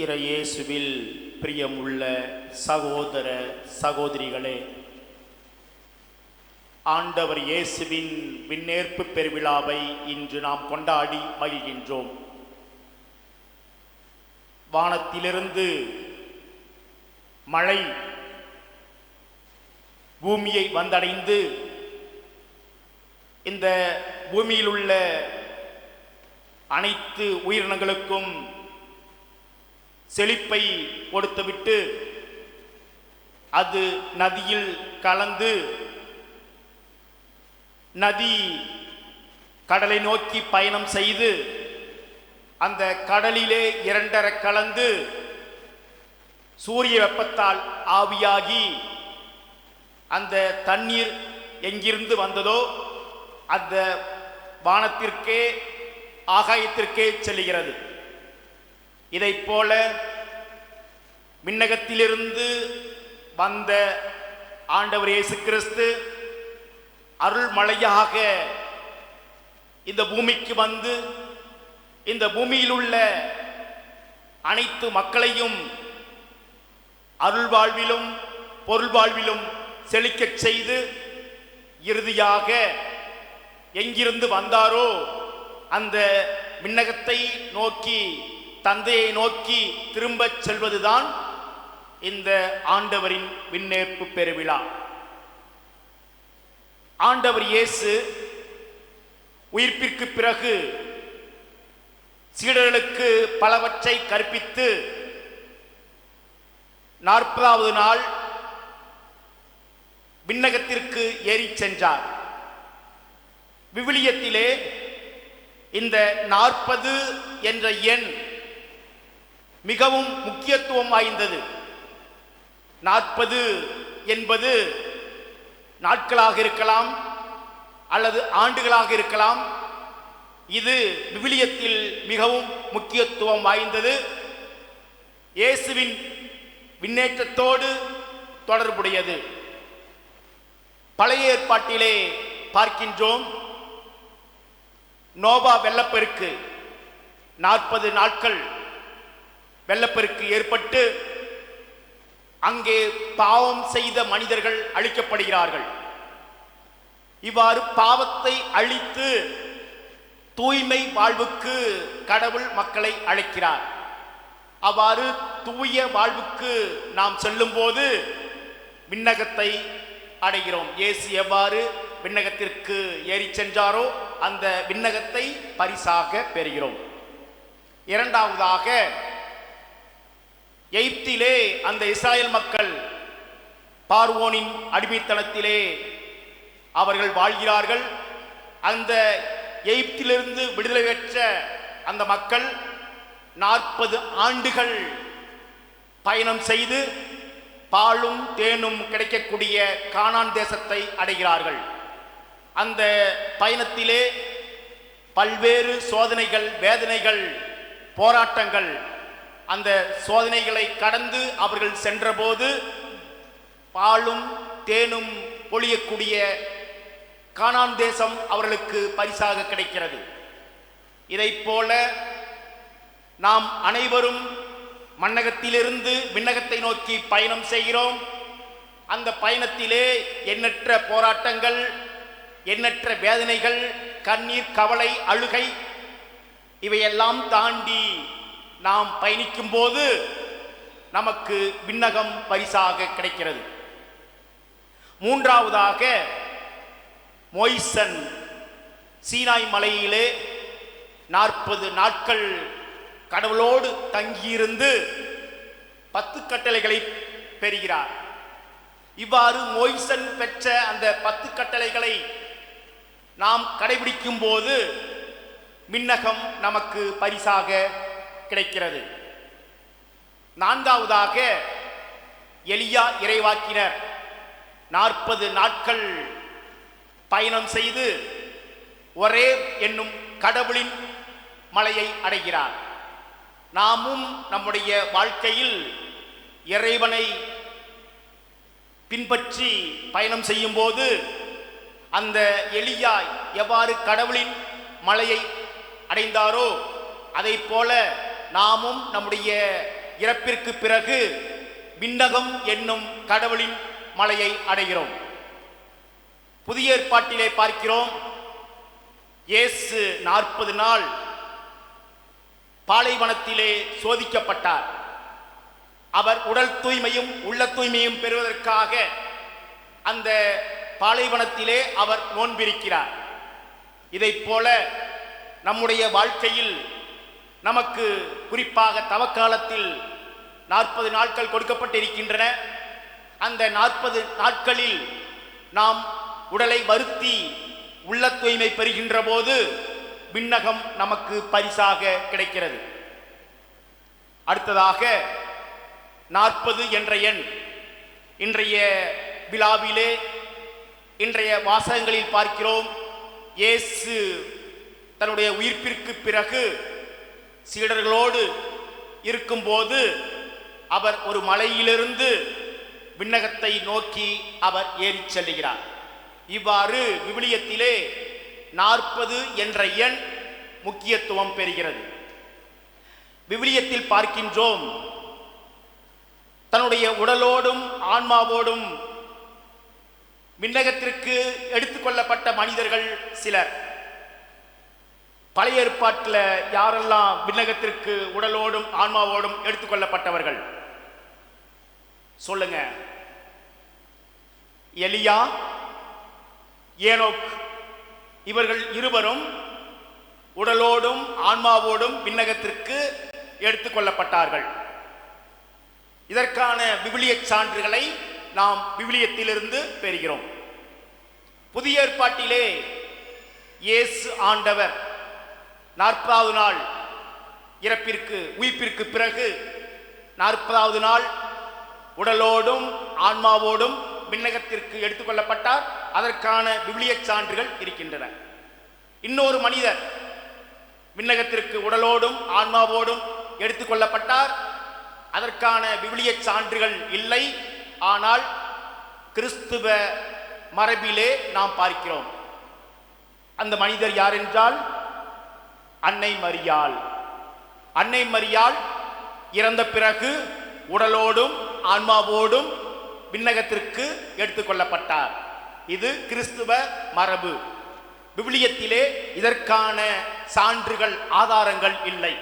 இறையேசுவில் பிரியமுள்ள சகோதர சகோதரிகளே, ஆண்டவர் இயேசுவின் விண்ணேற்பு பெருவிழாவை இன்று நாம் கொண்டாடி மகிழ்கின்றோம். வானத்திலிருந்து மழை பூமியை வந்தடைந்து இந்த பூமியில் உள்ள அனைத்து உயிரினங்களுக்கும் செழிப்பை கொடுத்துவிட்டு அது நதியில் கலந்து நதி கடலை நோக்கி பயணம் செய்து அந்த கடலிலே இரண்டர கலந்து சூரிய வெப்பத்தால் ஆவியாகி அந்த தண்ணீர் எங்கிருந்து வந்ததோ அந்த வானத்திற்கே ஆகாயத்திற்கே செல்கிறது. இதைப் போல விண்ணகத்திலிருந்து வந்த ஆண்டவர் இயேசு கிறிஸ்து அருள்மழையாக இந்த பூமிக்கு வந்து இந்த பூமியில் உள்ள அனைத்து மக்களையும் அருள் வாழ்விலும் பொருள் வாழ்விலும் செழிக்கச் செய்து இறுதியாக எங்கிருந்து வந்தாரோ அந்த விண்ணகத்தை நோக்கி தந்தையை நோக்கி திரும்பச் செல்வதுதான் இந்த ஆண்டவரின் விண்ணேற்பு பெருவிழா. ஆண்டவர் இயேசு உயிர்ப்பிற்கு பிறகு சீடர்களுக்கு பலவற்றை கற்பித்து 40வது நாள் விண்ணகத்திற்கு ஏறி சென்றார். விவிலியத்திலே இந்த 40 என்ற எண் மிகவும் முக்கியத்துவம் வாய்ந்தது. 40 என்பது நாட்களாக இருக்கலாம் அல்லது ஆண்டுகளாக இருக்கலாம். இது விவிலியத்தில் மிகவும் முக்கியத்துவம் வாய்ந்தது. இயேசுவின் விண்ணேற்றத்தோடு தொடர்புடையது. பழைய ஏற்பாட்டிலே பார்க்கின்றோம், நோவா வெள்ளப்பெருக்கு 40 நாட்கள் வெள்ளப்பெருக்கு ஏற்பட்டு அங்கே பாவம் செய்த மனிதர்கள் அழிக்கப்படுகிறார்கள். இவ்வாறு பாவத்தை அழித்து தூய்மை வாழ்வுக்கு கடவுள் மக்களை அழைக்கிறார். அவ்வாறு தூய வாழ்வுக்கு நாம் செல்லும் போது விண்ணகத்தை அடைகிறோம். இயேசு எவ்வாறு விண்ணகத்திற்கு ஏறி சென்றாரோ அந்த விண்ணகத்தை பரிசாக பெறுகிறோம். இரண்டாவதாக, எகிப்திலே அந்த இஸ்ராயல் மக்கள் பார்வோனின் அடிமைத்தனத்திலே அவர்கள் வாழ்கிறார்கள். அந்த எகிப்திலிருந்து விடுதலை பெற்ற அந்த மக்கள் 40 ஆண்டுகள் பயணம் செய்து பாலும் தேனும் கிடைக்கக்கூடிய கானான் தேசத்தை அடைகிறார்கள். அந்த பயணத்திலே பல்வேறு சோதனைகள், வேதனைகள், போராட்டங்கள், அந்த சோதனைகளை கடந்து அவர்கள் சென்றபோது பாலும் தேனும் பொழியக்கூடிய கானான் தேசம் அவர்களுக்கு பரிசாக கிடைக்கிறது. இதைப் போல நாம் அனைவரும் மண்ணகத்திலிருந்து விண்ணகத்தை நோக்கி பயணம் செய்கிறோம். அந்த பயணத்திலே எண்ணற்ற போராட்டங்கள், எண்ணற்ற வேதனைகள், கண்ணீர், கவலை, அழுகை இவையெல்லாம் தாண்டி நாம் பயணிக்கும் போது நமக்கு விண்ணகம் பரிசாக கிடைக்கிறது. மூன்றாவதாக, மோய்சன் சீனாய் மலையிலே 40 நாட்கள் கடவுளோடு தங்கியிருந்து 10 கட்டளைகளை பெறுகிறார். இவ்வாறு மோய்சன் பெற்ற அந்த 10 கட்டளைகளை நாம் கடைபிடிக்கும் போது விண்ணகம் நமக்கு பரிசாக கிடைக்கிறது. நான்காவதாக, எலியா இறைவாக்கினர் 40 நாட்கள் பயணம் செய்து ஒரே என்னும் கடவுளின் மலையை அடைகிறார். நாமும் நம்முடைய வாழ்க்கையில் இறைவனை பின்பற்றி பயணம் செய்யும் போது அந்த எலியா எவ்வாறு கடவுளின் மலையை அடைந்தாரோ அதை போல நாமும் நம்முடைய இறப்பிற்கு பிறகு விண்ணகம் என்னும் கடவுளின் மலையை அடைகிறோம். புதிய ஏற்பாட்டிலே பார்க்கிறோம், இயேசு 40 நாள் பாலைவனத்திலே சோதிக்கப்பட்டார். அவர் உடல் தூய்மையும் உள்ள தூய்மையும் பெறுவதற்காக அந்த பாலைவனத்திலே அவர் நோன்பிருக்கிறார். இதைப் போல நம்முடைய வாழ்க்கையில் நமக்கு குறிப்பாக தவக்காலத்தில் 40 நாட்கள் கொடுக்கப்பட்டிருக்கின்றன. அந்த 40 நாட்களில் நாம் உடலை வருத்தி உள்ள தூய்மை பெறுகின்ற போது விண்ணகம் நமக்கு பரிசாக கிடைக்கிறது. அடுத்ததாக 40 என்ற எண் இன்றைய விழாவிலே இன்றைய வாசகங்களில் பார்க்கிறோம். இயேசு தன்னுடைய உயிர்ப்பிற்கு பிறகு சீடர்களோடு இருக்கும்போது அவர் ஒரு மலையிலிருந்து விண்ணகத்தை நோக்கி அவர் ஏறிச் செல்லுகிறார். இவ்வாறு விவிலியத்திலே 40 என்ற எண் முக்கியத்துவம் பெறுகிறது. விவிலியத்தில் பார்க்கின்றோம், தன்னுடைய உடலோடும் ஆன்மாவோடும் விண்ணகத்திற்கு எடுத்துக்கொள்ளப்பட்ட மனிதர்கள் சிலர். பழைய ஏற்பாட்டில் யாரெல்லாம் விண்ணகத்திற்கு உடலோடும் ஆன்மாவோடும் எடுத்துக்கொள்ளப்பட்டவர்கள் சொல்லுங்க? எலியா, ஏனோக், இவர்கள் இருவரும் உடலோடும் ஆன்மாவோடும் விண்ணகத்திற்கு எடுத்துக்கொள்ளப்பட்டார்கள். இதற்கான விவிலிய சான்றுகளை நாம் விவிலியத்திலிருந்து பெறுகிறோம். புதிய ஏற்பாட்டிலே இயேசு ஆண்டவர் 40வது நாள் இறப்பிற்கு உயிர்ப்பிற்கு பிறகு 40வது நாள் உடலோடும் ஆன்மாவோடும் விண்ணகத்திற்கு எடுத்துக்கொள்ளப்பட்டார். அதற்கான விவிலிய சான்றுகள் இருக்கின்றன. இன்னொரு மனிதர் விண்ணகத்திற்கு உடலோடும் ஆன்மாவோடும் எடுத்துக்கொள்ளப்பட்டார். அதற்கான விவிலிய சான்றுகள் இல்லை. ஆனால் கிறிஸ்துவ மரபிலே நாம் பார்க்கிறோம். அந்த மனிதர் யார் என்றால் அன்னை மரியாள். அன்னை மரியாள் இறந்த பிறகு உடலோடும் ஆன்மாவோடும் விண்ணகத்திற்கு எடுத்துக்கொள்ளப்பட்டார். இது கிறிஸ்துவ மரபு. விவிலியத்திலே இதற்கான சான்றுகள் ஆதாரங்கள் இல்லை.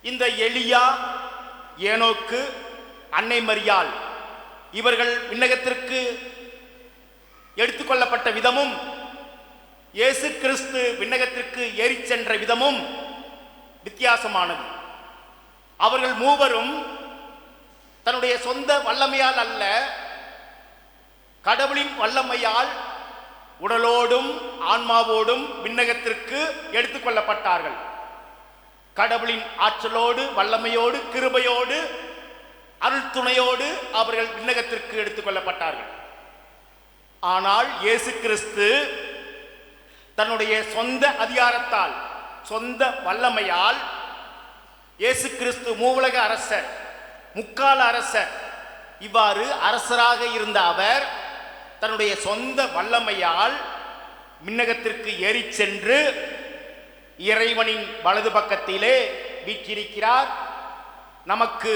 இந்த எலியா, ஏனோக்கு, அன்னை மரியாள் இவர்கள் விண்ணகத்திற்கு எடுத்துக்கொள்ளப்பட்ட விதமும் இயேசு கிறிஸ்து விண்ணகத்திற்கு ஏறிச் சென்ற விதமும் வித்தியாசமானது. அவர்கள் மூவரும் தன்னுடைய சொந்த வல்லமையால் அல்ல, கடவுளின் வல்லமையால் உடலோடும் ஆன்மாவோடும் விண்ணகத்திற்கு எடுத்துக்கொள்ளப்பட்டார்கள். கடவுளின் ஆற்றலோடு, வல்லமையோடு, கிருபையோடு, அருள் துணையோடு அவர்கள் விண்ணகத்திற்கு எடுத்துக்கொள்ளப்பட்டார்கள். ஆனால் இயேசு கிறிஸ்து தன்னுடைய சொந்த அதிகாரத்தால், சொந்த வல்லமையால், இயேசு கிறிஸ்து மூவுலக அரசர், முக்கால அரசர், இவ்வாறு அரசராக இருந்த அவர் தன்னுடைய சொந்த வல்லமையால் விண்ணகத்திற்கு ஏறிச் சென்று இறைவனின் வலது பக்கத்திலே வீற்றிருக்கிறார். நமக்கு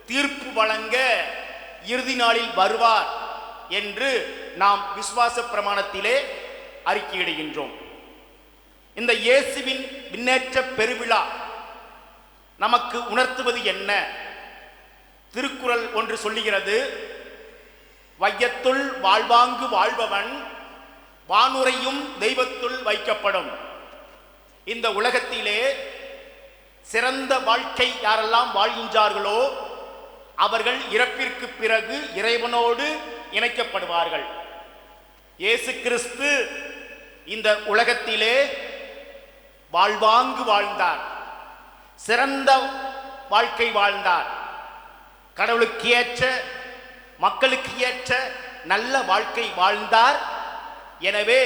தீர்ப்பு வழங்க இறுதி நாளில் வருவார் என்று நாம் விசுவாச பிரமாணத்திலே அறிக்கையிடுகின்றோம். இந்த இயேசுவின் விண்ணேற்ற பெருவிழா நமக்கு உணர்த்துவது என்ன? திருக்குறள் ஒன்று சொல்லுகிறது, வையத்துள் வாழ்வாங்கு வாழ்பவன் வானுரையும் தெய்வத்துள் வைக்கப்படும். இந்த உலகத்திலே சிறந்த வாழ்க்கை யாரெல்லாம் வாழ்கின்றார்களோ அவர்கள் இறப்பிற்கு பிறகு இறைவனோடு இணைக்கப்படுவார்கள். இயேசு கிறிஸ்து இந்த உலகத்திலே வாழ்வாங்கு வாழ்ந்தார், சிறந்த வாழ்க்கை வாழ்ந்தார். கடவுளுக்கு ஏற்ற, மக்களுக்கு ஏற்ற நல்ல வாழ்க்கை வாழ்ந்தார். எனவே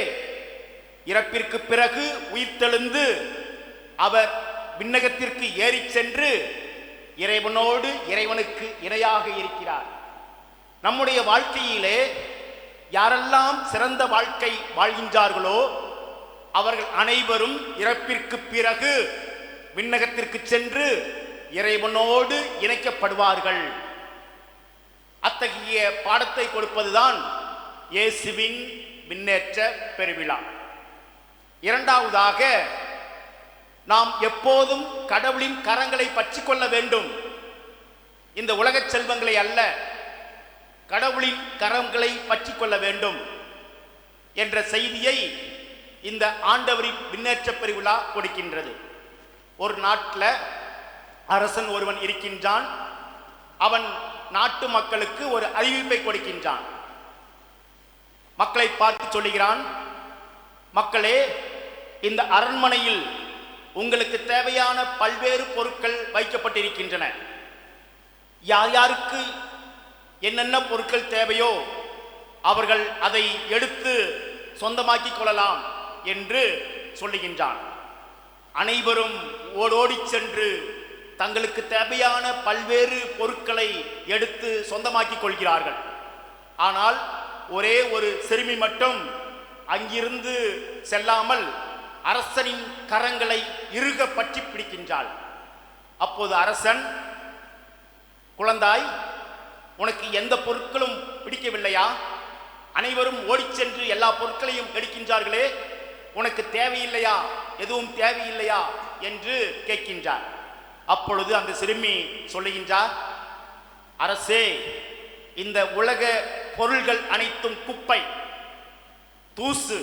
இறப்பிற்கு பிறகு உயிர்த்தெழுந்து அவர் விண்ணகத்திற்கு ஏறிச் சென்று இறைவனோடு, இறைவனுக்கு இணையாக இருக்கிறார். நம்முடைய வாழ்க்கையிலே யாரெல்லாம் சிறந்த வாழ்க்கை வாழ்கின்றார்களோ அவர்கள் அனைவரும் இறப்பிற்கு பிறகு விண்ணகத்திற்கு சென்று இறைவனோடு இணைக்கப்படுவார்கள். அத்தகைய பாடத்தை கொடுப்பதுதான் இயேசுவின் விண்ணேற்ற பெருவிழா. இரண்டாவதாக, நாம் எப்போதும் கடவுளின் கரங்களை பற்றி கொள்ள வேண்டும். இந்த உலகச் செல்வங்களை அல்ல, கடவுளின் கரங்களை பற்றி கொள்ள வேண்டும் என்ற செய்தியை இந்த ஆண்டவரின் விண்ணேற்ற பெருவிழா கொடுக்கின்றது. ஒரு நாட்டில் அரசன் ஒருவன் இருக்கின்றான். அவன் நாட்டு மக்களுக்கு ஒரு அறிவிப்பை கொடுக்கின்றான். மக்களை பார்த்து சொல்லுகிறான், மக்களே, இந்த அரண்மனையில் உங்களுக்கு தேவையான பல்வேறு பொருட்கள் வைக்கப்பட்டிருக்கின்றன. யார் யாருக்கு என்னென்ன பொருட்கள் தேவையோ அவர்கள் அதை எடுத்து சொந்தமாக்கிக் கொள்ளலாம் என்று சொல்லுகின்றான். அனைவரும் ஓடோடி சென்று தங்களுக்கு தேவையான பல்வேறு பொருட்களை எடுத்து சொந்தமாக்கிக் கொள்கிறார்கள். ஆனால் ஒரே ஒரு சிறுமி மட்டும் அங்கிருந்து செல்லாமல் அரசனின் கரங்களை இறுக பற்றி பிடிக்கின்றாள். அப்போது அரசன், குழந்தாய், உனக்கு எந்த பொருட்களும் பிடிக்கவில்லையா? அனைவரும் ஓடிச் சென்று எல்லா பொருட்களையும் எடுக்கின்றார்களே, உனக்கு தேவையில்லையா? எதுவும் தேவையில்லையா என்று கேட்கின்றார். அப்பொழுது அந்த சிறுமி சொல்லுகின்றார், அரசே, இந்த உலக பொருள்கள் அனைத்தும் குப்பை, தூசு.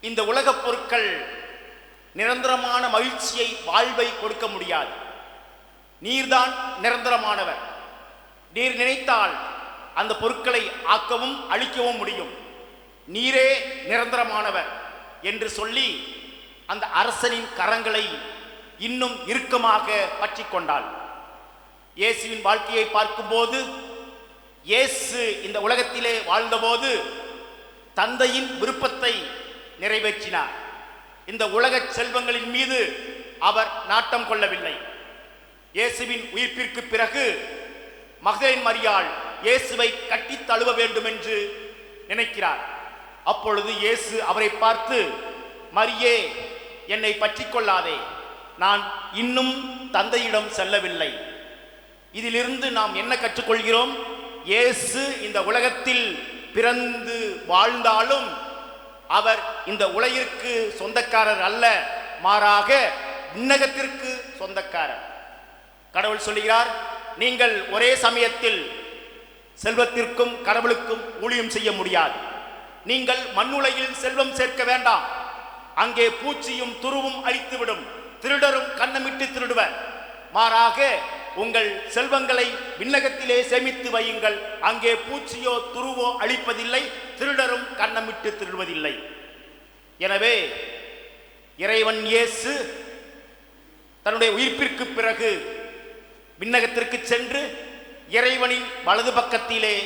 இந்த உலக பொருட்கள் நிரந்தரமான மகிழ்ச்சியை, வாழ்வை கொடுக்க முடியாது. நீர்தான் நிரந்தரமானவர். நீர் நினைத்தால் அந்த பொருட்களை ஆக்கவும் அழிக்கவும் முடியும். நீரே நிரந்தரமானவர் என்று சொல்லி அந்த அரசனின் கரங்களை இன்னும் இறுக்கமாக பற்றி கொண்டாள். இயேசுவின் வாழ்க்கையை பார்க்கும்போது, இயேசு இந்த உலகத்திலே வாழ்ந்தபோது தந்தையின் விருப்பத்தை நிறைவேற்றினார். இந்த உலக செல்வங்களின் மீது அவர் நாட்டம் கொள்ளவில்லை. இயேசுவின் உயிர்ப்பிற்கு பிறகு மகதலேன் மரியாள் இயேசுவை கட்டி தழுவ வேண்டும் என்று நினைக்கிறார். அப்பொழுது இயேசு அவரை பார்த்து, மரியே, என்னை பற்றி கொள்ளாதே, நான் இன்னும் தந்தையிடம் செல்லவில்லை. இதிலிருந்து நாம் என்ன கற்றுக்கொள்கிறோம்? இயேசு இந்த உலகத்தில் பிறந்து வாழ்ந்தாலும் அவர் இந்த உலகிற்கு சொந்தக்காரர் அல்ல, மாறாக விண்ணகத்திற்கு சொந்தக்காரர். கடவுள் சொல்கிறார், நீங்கள் ஒரே சமயத்தில் செல்வத்திற்கும் கடவுளுக்கும் ஊழியம் செய்ய முடியாது. நீங்கள் மண்ணுலகில் செல்வம் சேர்க்க வேண்டாம், அங்கே பூச்சியும் துருவும் அழித்துவிடும், திருடரும் கண்ணமிட்டு திருடுவர். மாறாக உங்கள் செல்வங்களை விண்ணகத்திலே சேமித்து வையுங்கள், அங்கே பூச்சியோ துருவோ அழிப்பதில்லை, திருடரும் கண்ணமிட்டு திருடுவதில்லை. எனவே இறைவன் இயேசு தன்னுடைய உயிர்ப்பிற்கு பிறகு விண்ணகத்திற்கு சென்று இறைவனின் வலது பக்கத்திலே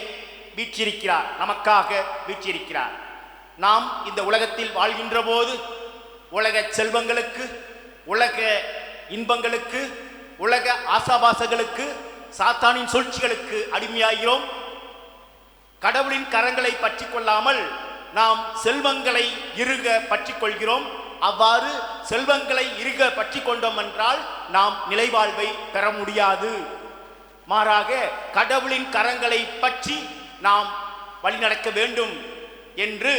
வீற்றிருக்கிறார், நமக்காக வீற்றிருக்கிறார். நாம் இந்த உலகத்தில் வாழ்கின்ற போது உலக செல்வங்களுக்கு, உலக இன்பங்களுக்கு, உலக ஆசாபாசங்களுக்கு, சாத்தானின் சூழ்ச்சிகளுக்கு அடிமையாகிறோம். கடவுளின் கரங்களை பற்றி கொள்ளாமல் நாம் செல்வங்களை இறுக பற்றி கொள்கிறோம். அவ்வாறு செல்வங்களை இறுக பற்றி கொண்டோம் என்றால் நாம் நிலைவாழ்வை பெற முடியாது. மாறாக கடவுளின் கரங்களை பற்றி நாம் வழிநடக்க வேண்டும் என்று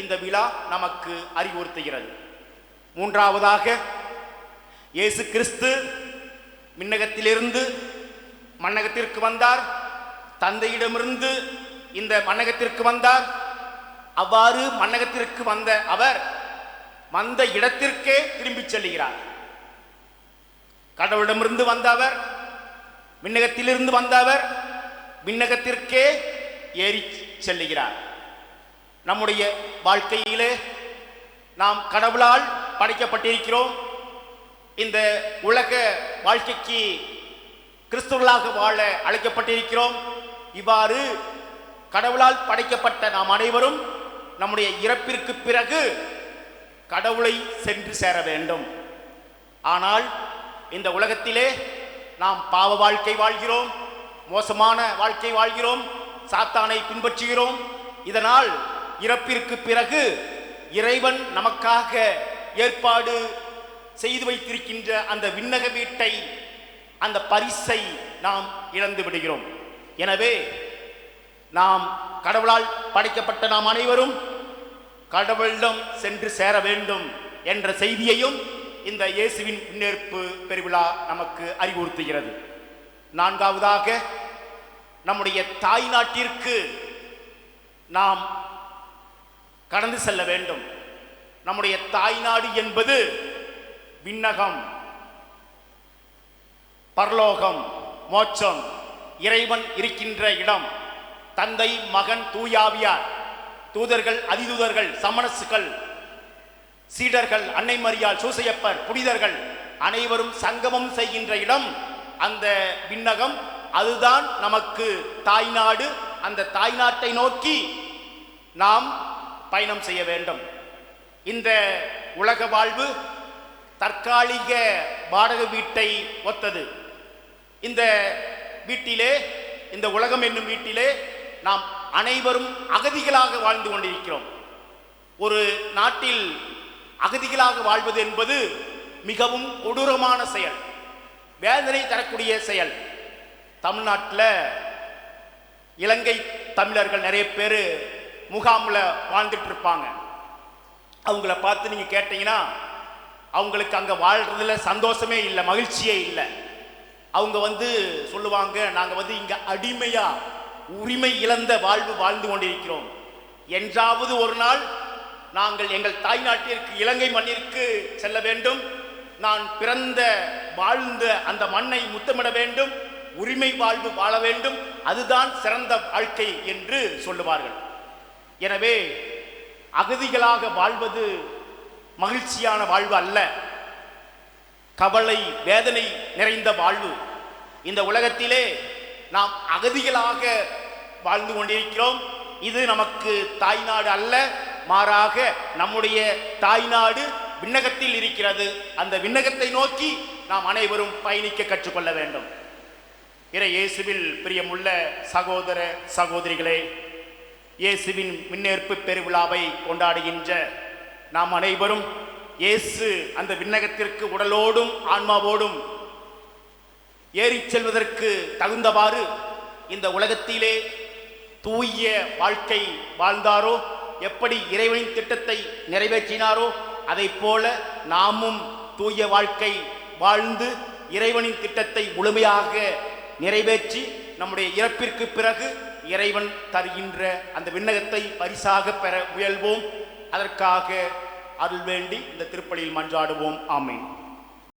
இந்த விழா நமக்கு அறிவுறுத்துகிறது. மூன்றாவதாக, இயேசு கிறிஸ்து விண்ணகத்திலிருந்து மண்ணகத்திற்கு வந்தார், தந்தையிடமிருந்து இந்த மண்ணகத்திற்கு வந்தார். அவ்வாறு மண்ணகத்திற்கு வந்த அவர் வந்த இடத்திற்கே திரும்பி செல்கிறார். கடவுளிடமிருந்து வந்த அவர், விண்ணகத்திலிருந்து வந்த அவர் விண்ணகத்திற்கே ஏறி செல்லுகிறார். நம்முடைய வாழ்க்கையிலே நாம் கடவுளால் படைக்கப்பட்டிருக்கிறோம். இந்த உலக வாழ்க்கைக்கு கிறிஸ்துவர்களாக வாழ அழைக்கப்பட்டிருக்கிறோம். இவ்வாறு கடவுளால் படைக்கப்பட்ட நாம் அனைவரும் நம்முடைய இறப்பிற்கு பிறகு கடவுளை சென்று சேர வேண்டும். ஆனால் இந்த உலகத்திலே நாம் பாவ வாழ்க்கை வாழ்கிறோம், மோசமான வாழ்க்கை வாழ்கிறோம், சாத்தானை பின்பற்றுகிறோம். இதனால் இறப்பிற்கு பிறகு இறைவன் நமக்காக ஏற்பாடு செய்து வைத்திருக்கின்ற அந்த விண்ணக வீட்டை, அந்த பரிசை நாம் இழந்து விடுகிறோம். எனவே நாம் கடவுளால் படைக்கப்பட்ட நாம் அனைவரும் கடவுளிடம் சென்று சேர வேண்டும் என்ற செய்தியையும் இந்த இயேசுவின் முன்னேற்பு பெருவிழா நமக்கு அறிவுறுத்துகிறது. நான்காவதாக, நம்முடைய தாய் நாட்டிற்கு நாம் கடந்து செல்ல வேண்டும். நம்முடைய தாய் நாடு என்பது விண்ணகம், பரலோகம், மோட்சம், இறைவன் இருக்கின்ற இடம். தந்தை, மகன், தூயாவியார், தூதர்கள், அதிதூதர்கள், சமணசுகள், சீடர்கள், அன்னை மரியாள், சூசையப்பர், புனிதர்கள் அனைவரும் சங்கமம் செய்கின்ற இடம் அந்த விண்ணகம். அதுதான் நமக்கு தாய்நாடு. அந்த தாய்நாட்டை நோக்கி நாம் பயணம் செய்ய வேண்டும். இந்த உலக வாழ்வு தற்காலிக வாடகை வீட்டை ஒத்தது. இந்த வீட்டிலே, இந்த உலகம் என்னும் வீட்டிலே நாம் அனைவரும் அகதிகளாக வாழ்ந்து கொண்டிருக்கிறோம். ஒரு நாட்டில் அகதிகளாக வாழ்வது என்பது மிகவும் கொடூரமான செயல், வேதனை தரக்கூடிய செயல். தமிழ்நாட்டில் இலங்கை தமிழர்கள் நிறைய பேர் முகாமில் வாழ்ந்துட்டு இருப்பாங்க. அவங்கள பார்த்து நீங்கள் கேட்டீங்கன்னா அவங்களுக்கு அங்கே வாழ்றதுல சந்தோஷமே இல்லை, மகிழ்ச்சியே இல்லை. அவங்க சொல்லுவாங்க, நாங்கள் இங்கே அடிமையாக உரிமை இழந்த வாழ்வு வாழ்ந்து கொண்டிருக்கிறோம். என்றாவது ஒரு நாள் நாங்கள் எங்கள் தாய் நாட்டிற்கு, இலங்கை மண்ணிற்கு செல்ல வேண்டும். நான் பிறந்த வாழ்ந்த அந்த மண்ணை முத்தமிட வேண்டும், உரிமை வாழ்வு வாழ வேண்டும், அதுதான் சிறந்த வாழ்க்கை என்று சொல்லுவார்கள். எனவே அகதிகளாக வாழ்வது மகிழ்ச்சியான வாழ்வு அல்ல, கவலை, வேதனை நிறைந்த வாழ்வு. இந்த உலகத்திலே நாம் அகதிகளாக வாழ்ந்து கொண்டிருக்கிறோம். இது நமக்கு தாய்நாடு அல்ல, மாறாக நம்முடைய தாய்நாடு விண்ணகத்தில் இருக்கிறது. அந்த விண்ணகத்தை நோக்கி நாம் அனைவரும் பயணிக்க கற்றுக்கொள்ள வேண்டும். இறை இயேசுவில் பிரியமுள்ள சகோதர சகோதரிகளே, இயேசுவின் முன்னேற்பு பெருவிழாவை கொண்டாடுகின்ற நாம் அனைவரும் இயேசு அந்த விண்ணகத்திற்கு உடலோடும் ஆன்மாவோடும் ஏறி செல்வதற்கு தகுந்தவாறு இந்த உலகத்திலே தூய வாழ்க்கை வாழ்ந்தாரோ, எப்படி இறைவனின் திட்டத்தை நிறைவேற்றினாரோ, அதை போல நாமும் தூய வாழ்க்கை வாழ்ந்து இறைவனின் திட்டத்தை முழுமையாக நிறைவேற்றி நம்முடைய இறப்பிற்கு பிறகு இறைவன் தருகின்ற அந்த விண்ணகத்தை பரிசாக பெற முயல்வோம். அதற்காக அருள் வேண்டி இந்த திருப்பலியில் மன்றாடுவோம். ஆமென்.